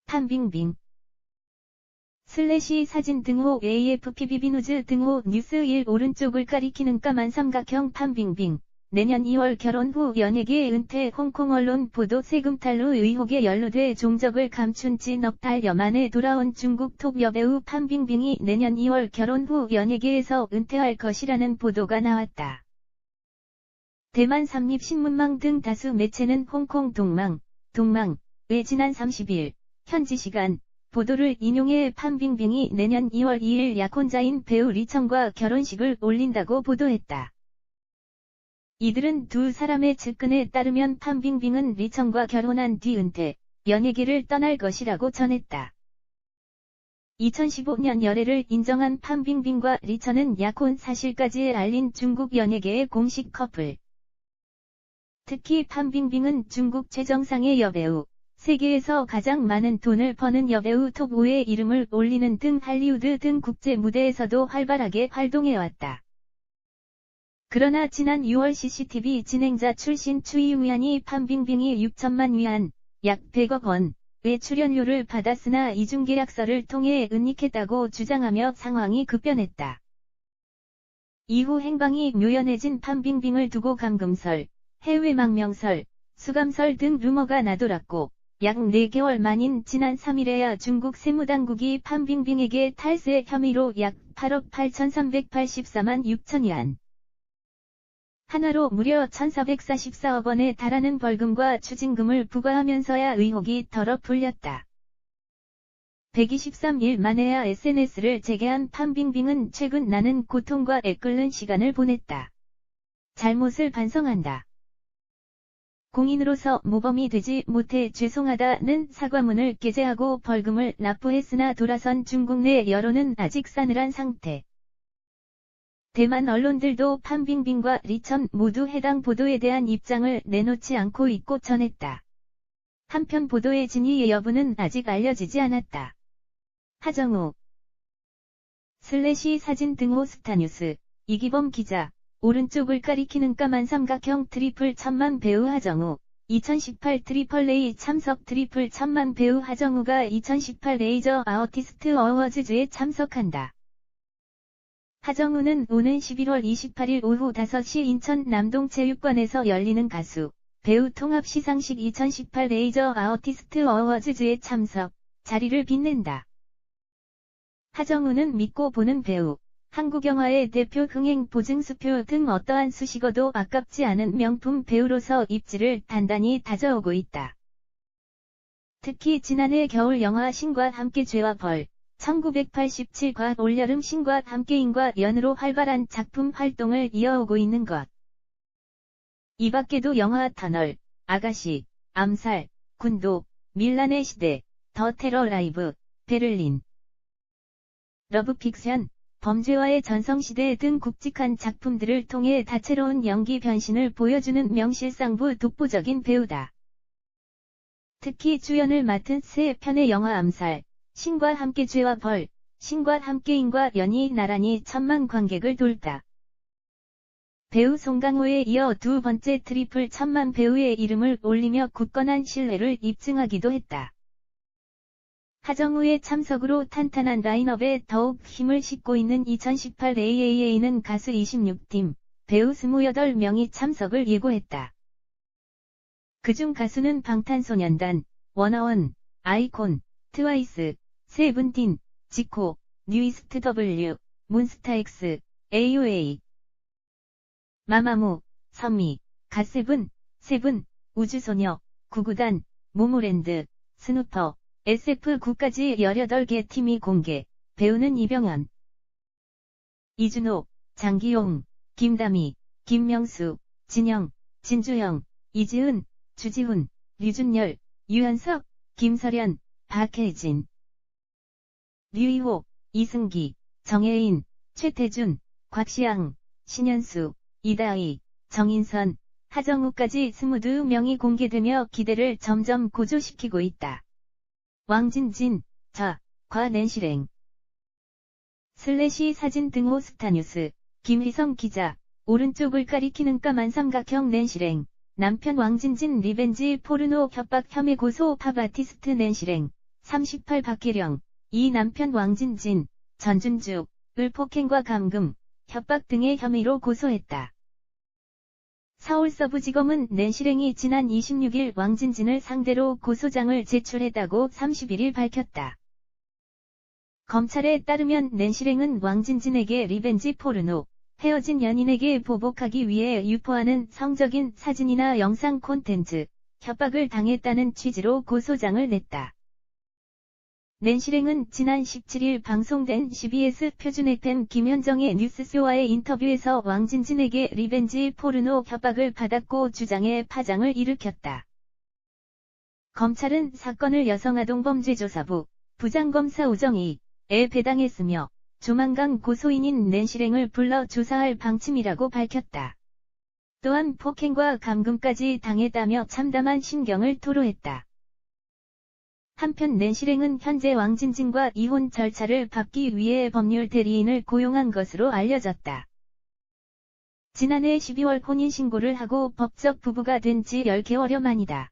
판빙빙 슬래시 사진 등호 AFPBB뉴즈 등호 뉴스 1 오른쪽을 가리키는 까만 삼각형 판빙빙 내년 2월 결혼 후 연예계 은퇴 홍콩 언론 보도 세금 탈루 의혹에 연루돼 종적을 감춘 지 넉 달여 만에 돌아온 중국 톱 여배우 판빙빙이 내년 2월 결혼 후 연예계에서 은퇴할 것이라는 보도가 나왔다. 대만 삼립신문망 등 다수 매체는 홍콩 동망의 지난 30일 현지 시간 보도를 인용해 판빙빙이 내년 2월 2일 약혼자인 배우 리청과 결혼식을 올린다고 보도했다. 이들은 두 사람의 측근에 따르면 판빙빙은 리청과 결혼한 뒤 은퇴, 연예계를 떠날 것이라고 전했다. 2015년 열애를 인정한 판빙빙과 리청은 약혼 사실까지 알린 중국 연예계의 공식 커플. 특히 판빙빙은 중국 최정상의 여배우, 세계에서 가장 많은 돈을 버는 여배우 톱 5의 이름을 올리는 등 할리우드 등 국제 무대에서도 활발하게 활동해왔다. 그러나 지난 6월 CCTV 진행자 출신 추이웅연이 판빙빙이 6천만 위안, 약 100억 원의 출연료를 받았으나 이중계약서를 통해 은닉했다고 주장하며 상황이 급변했다. 이후 행방이 묘연해진 판빙빙을 두고 감금설, 해외 망명설, 수감설 등 루머가 나돌았고 약 4개월 만인 지난 3일에야 중국 세무당국이 판빙빙에게 탈세 혐의로 약 8억 8,384만 6천 위안 한화로 무려 1,444억 원에 달하는 벌금과 추징금을 부과하면서야 의혹이 덜어 풀렸다. 123일 만에야 SNS를 재개한 판빙빙은 최근 나는 고통과 애끓는 시간을 보냈다. 잘못을 반성한다. 공인으로서 모범이 되지 못해 죄송하다는 사과문을 게재하고 벌금을 납부했으나 돌아선 중국 내 여론은 아직 싸늘한 상태. 대만 언론들도 판빙빙과 리청 모두 해당 보도에 대한 입장을 내놓지 않고 있고 전했다. 한편 보도의 진위 여부는 아직 알려지지 않았다. 하정우 슬래시 사진 등호 스타뉴스 이기범 기자 오른쪽을 가리키는 까만 삼각형 트리플 천만 배우 하정우 2018 트리플 A 참석 트리플 천만 배우 하정우가 2018 레이저 아티스트 어워즈에 참석한다. 하정우는 오는 11월 28일 오후 5시 인천 남동체육관에서 열리는 가수, 배우 통합 시상식 2018 레이저 아티스트 어워즈에 참석, 자리를 빛낸다. 하정우는 믿고 보는 배우, 한국영화의 대표 흥행 보증수표 등 어떠한 수식어도 아깝지 않은 명품 배우로서 입지를 단단히 다져오고 있다. 특히 지난해 겨울 영화 신과 함께 죄와 벌, 1987과 올여름 신과 함께인과 연으로 활발한 작품 활동을 이어오고 있는 것. 이 밖에도 영화 터널, 아가씨, 암살, 군도, 밀란의 시대, 더 테러 라이브, 베를린, 러브픽션, 범죄와의 전성시대 등 굵직한 작품들을 통해 다채로운 연기 변신을 보여주는 명실상부 독보적인 배우다. 특히 주연을 맡은 세 편의 영화 암살, 신과 함께 죄와 벌, 신과 함께인과 연이 나란히 1,000만 관객을 돌다. 배우 송강호에 이어 두 번째 트리플 1,000만 배우의 이름을 올리며 굳건한 신뢰를 입증하기도 했다. 하정우의 참석으로 탄탄한 라인업에 더욱 힘을 싣고 있는 2018 AAA는 가수 26팀, 배우 28명이 참석을 예고했다. 그중 가수는 방탄소년단, 워너원, 아이콘, 트와이스, 세븐틴, 지코, 뉴이스트 W, 몬스타엑스, AOA, 마마무, 선미, 갓세븐, 세븐, 우주소녀, 구구단, 모모랜드, 스누퍼, SF9까지 18개 팀이 공개, 배우는 이병헌, 이준호, 장기용, 김다미, 김명수, 진영, 진주형, 이지은, 주지훈, 류준열, 유현석, 김설현, 박혜진, 류이호, 이승기, 정혜인, 최태준, 곽시양, 신현수, 이다희, 정인선, 하정우까지 22명이 공개되며 기대를 점점 고조시키고 있다. 왕진진, 과 낸실행 슬래시 사진 등호 스타뉴스 김희성 기자 오른쪽을 가리키는 까만 삼각형 낸실행 남편 왕진진 리벤지 포르노 협박 혐의 고소 팝 아티스트 낸실행 38 박혜령, 이 남편 왕진진, 전준주을 폭행과 감금, 협박 등의 혐의로 고소했다. 서울서부지검은 낸시랭이 지난 26일 왕진진을 상대로 고소장을 제출했다고 31일 밝혔다. 검찰에 따르면 낸시랭은 왕진진에게 리벤지 포르노, 헤어진 연인에게 보복하기 위해 유포하는 성적인 사진이나 영상 콘텐츠, 협박을 당했다는 취지로 고소장을 냈다. 낸시랭은 지난 17일 방송된 CBS 표준 FM 김현정의 뉴스쇼와의 인터뷰에서 왕진진에게 리벤지 포르노 협박을 받았고 주장해 파장을 일으켰다. 검찰은 사건을 여성아동범죄조사부 부장검사 우정희에 배당했으며 조만간 고소인인 낸시랭을 불러 조사할 방침이라고 밝혔다. 또한 폭행과 감금까지 당했다며 참담한 심경을 토로했다. 한편 낸시랭은 현재 왕진진과 이혼 절차를 밟기 위해 법률 대리인을 고용한 것으로 알려졌다. 지난해 12월 혼인신고를 하고 법적 부부가 된 지 10개월여 만이다.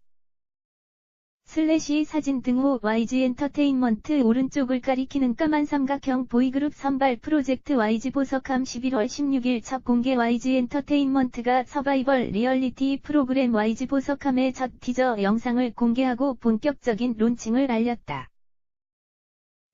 슬래시 사진 등호 YG엔터테인먼트 오른쪽을 가리키는 까만 삼각형 보이그룹 선발 프로젝트 YG 보석함 11월 16일 첫 공개 YG엔터테인먼트가 서바이벌 리얼리티 프로그램 YG 보석함의 첫 티저 영상을 공개하고 본격적인 론칭을 알렸다.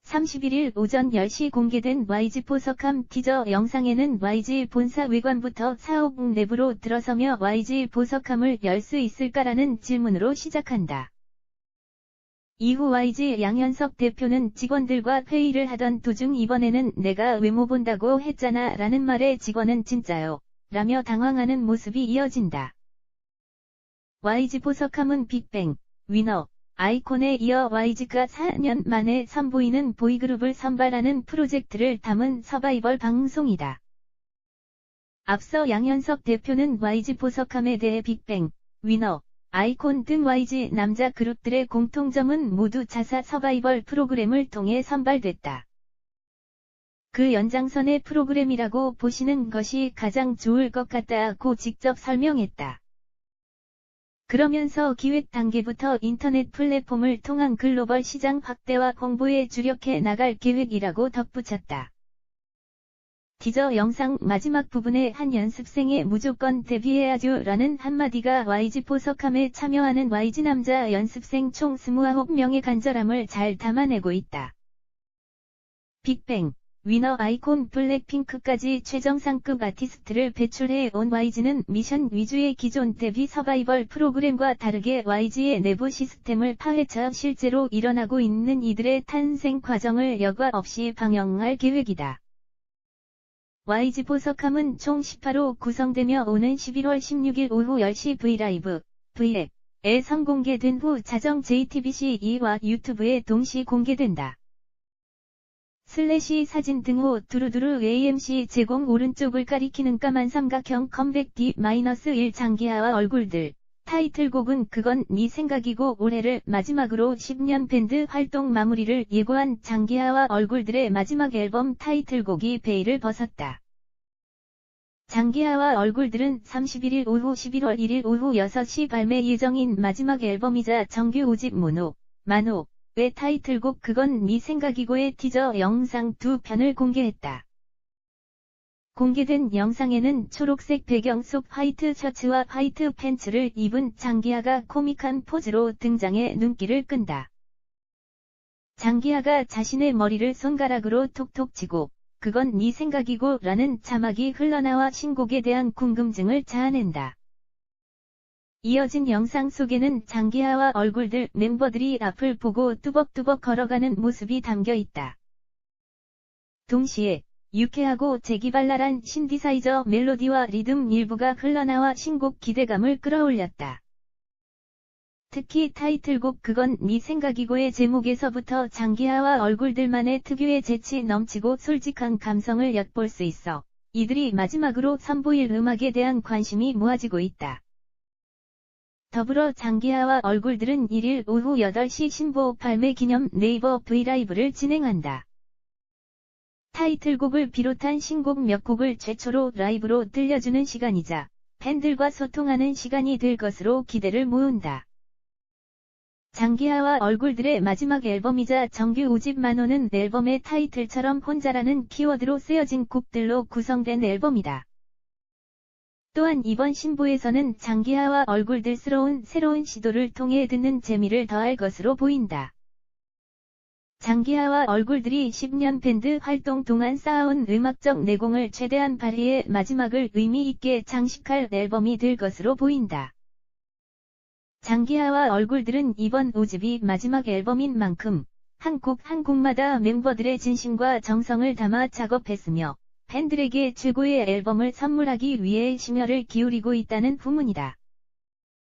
31일 오전 10시 공개된 YG 보석함 티저 영상에는 YG 본사 외관부터 사옥 내부로 들어서며 YG 보석함을 열 수 있을까라는 질문으로 시작한다. 이후 YG 양현석 대표는 직원들과 회의를 하던 도중 이번에는 내가 외모 본다고 했잖아 라는 말에 직원은 진짜요? 라며 당황하는 모습이 이어진다. YG 보석함은 빅뱅, 위너, 아이콘에 이어 YG가 4년 만에 선보이는 보이그룹을 선발하는 프로젝트를 담은 서바이벌 방송이다. 앞서 양현석 대표는 YG 보석함에 대해 빅뱅, 위너, 아이콘 등 YG 남자 그룹들의 공통점은 모두 자사 서바이벌 프로그램을 통해 선발됐다. 그 연장선의 프로그램이라고 보시는 것이 가장 좋을 것 같다고 직접 설명했다. 그러면서 기획 단계부터 인터넷 플랫폼을 통한 글로벌 시장 확대와 홍보에 주력해 나갈 계획이라고 덧붙였다. 티저 영상 마지막 부분에 한 연습생의 무조건 데뷔해야죠 라는 한마디가 YG 보석함에 참여하는 YG 남자 연습생 총 29명의 간절함을 잘 담아내고 있다. 빅뱅, 위너 아이콘 블랙핑크까지 최정상급 아티스트를 배출해 온 YG는 미션 위주의 기존 데뷔 서바이벌 프로그램과 다르게 YG의 내부 시스템을 파헤쳐 실제로 일어나고 있는 이들의 탄생 과정을 여과 없이 방영할 계획이다. YG 보석함은 총 18호 구성되며 오는 11월 16일 오후 10시 V라이브, V앱에 선공개된 후 자정 JTBC2와 유튜브에 동시 공개된다. 슬래시 사진 등호 두루두루 AMC 제공 오른쪽을 가리키는 까만 삼각형 컴백 D-1 장기하와 얼굴들. 타이틀곡은 그건 네 생각이고 올해를 마지막으로 10년 밴드 활동 마무리를 예고한 장기하와 얼굴들의 마지막 앨범 타이틀곡이 베일을 벗었다. 장기하와 얼굴들은 31일 오후 11월 1일 오후 6시 발매 예정인 마지막 앨범이자 정규 5집 모노, 마노의 타이틀곡 그건 네 생각이고의 티저 영상 2편을 공개했다. 공개된 영상에는 초록색 배경 속 화이트 셔츠와 화이트 팬츠를 입은 장기하가 코믹한 포즈로 등장해 눈길을 끈다. 장기하가 자신의 머리를 손가락으로 톡톡 치고 그건 네 생각이고 라는 자막이 흘러나와 신곡에 대한 궁금증을 자아낸다. 이어진 영상 속에는 장기하와 얼굴들 멤버들이 앞을 보고 뚜벅뚜벅 걸어가는 모습이 담겨 있다. 동시에 유쾌하고 재기발랄한 신디사이저 멜로디와 리듬 일부가 흘러나와 신곡 기대감을 끌어올렸다. 특히 타이틀곡 그건 네 생각이고의 제목에서부터 장기하와 얼굴들만의 특유의 재치 넘치고 솔직한 감성을 엿볼 수 있어 이들이 마지막으로 선보일 음악에 대한 관심이 모아지고 있다. 더불어 장기하와 얼굴들은 1일 오후 8시 신보 발매 기념 네이버 브이라이브를 진행한다. 타이틀곡을 비롯한 신곡 몇 곡을 최초로 라이브로 들려주는 시간이자 팬들과 소통하는 시간이 될 것으로 기대를 모은다. 장기하와 얼굴들의 마지막 앨범이자 정규 5집 만호는 앨범의 타이틀처럼 혼자라는 키워드로 쓰여진 곡들로 구성된 앨범이다. 또한 이번 신보에서는 장기하와 얼굴들스러운 새로운 시도를 통해 듣는 재미를 더할 것으로 보인다. 장기하와 얼굴들이 10년 밴드 활동 동안 쌓아온 음악적 내공을 최대한 발휘해 마지막을 의미 있게 장식할 앨범이 될 것으로 보인다. 장기하와 얼굴들은 이번 5집이 마지막 앨범인 만큼 한 곡 한 곡마다 멤버들의 진심과 정성을 담아 작업했으며 팬들에게 최고의 앨범을 선물하기 위해 심혈을 기울이고 있다는 후문이다.